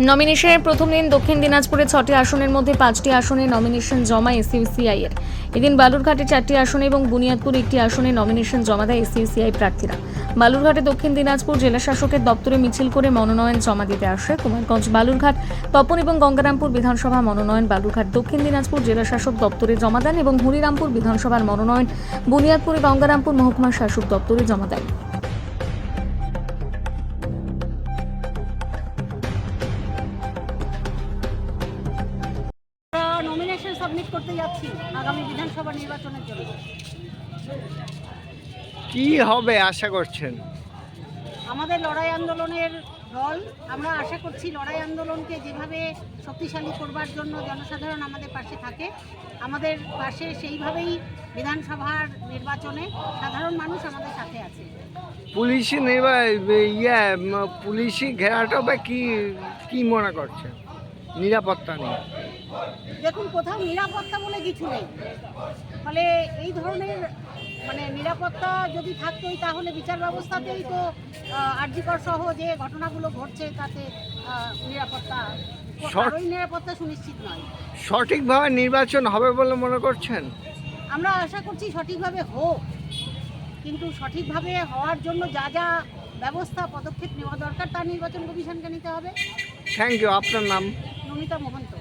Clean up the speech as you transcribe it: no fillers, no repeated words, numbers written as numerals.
নমিনেশনের প্রথম দিন দক্ষিণ দিনাজপুরে 6টি আসনের মধ্যে 5টি আসনে নমিনেশন জমা এসইউসিআই এর। এদিন বালুরঘাটে 4টি আসনে এবং বুনিয়াদপুর একটি আসনে নমিনেশন জমা দেয় এসইউসিআই প্রার্থীরা। বালুরঘাটে দক্ষিণ দিনাজপুর জেলা শাসকের দপ্তরে মিছিল করে মনোনয়ন জমা দিতে আসে কুমারগঞ্জ, বালুরঘাট, তপন এবং গঙ্গারামপুর বিধানসভা মনোনয়ন বালুরঘাট দক্ষিণ দিনাজপুর জেলা শাসক দপ্তরে জমা দেন এবং হরিরামপুর বিধানসভার মনোনয়ন বুনিয়াদপুরে গঙ্গারামপুর মহকুমা শাসক দপ্তরে জমা দেন। নমিনেশন সাবমিট করতে যাচ্ছি আগামী বিধানসভা নির্বাচনের জন্য। কি হবে আশা করছেন? আমাদের লড়াই আন্দোলনের দল, আমরা আশা করছি লড়াই আন্দোলনকে যেভাবে শক্তিশালী করবার জন্য জনসাধারণ আমাদের পাশে থাকে, আমাদের পাশে সেইভাবেই বিধানসভার নির্বাচনে সাধারণ মানুষ আমাদের সাথে আছে। পুলিশি ঘেরাটা বা কি মনে করছেন নিরাপত্তা নিয়ে? দেখুন, কোথাও নিরাপত্তা বলে কিছু নেই। ফলে এই ধরনের নিরাপত্তা যদি থাকতোই তাহলে বিচার ব্যবস্থাতেই তো আরজিকর সহ যে ঘটনাগুলো ঘটছে তাতে নিরাপত্তা সুনিশ্চিত নয়। সঠিকভাবে নির্বাচন হবে বলে মনে করছেন? আমরা আশা করছি সঠিকভাবে হোক, কিন্তু সঠিকভাবে হওয়ার জন্য যা যা ব্যবস্থা পদক্ষেপ নেওয়া দরকার তা নির্বাচন কমিশনকে নিতে হবে। Thank you. আপনার নাম? নমিতা মহন্ত।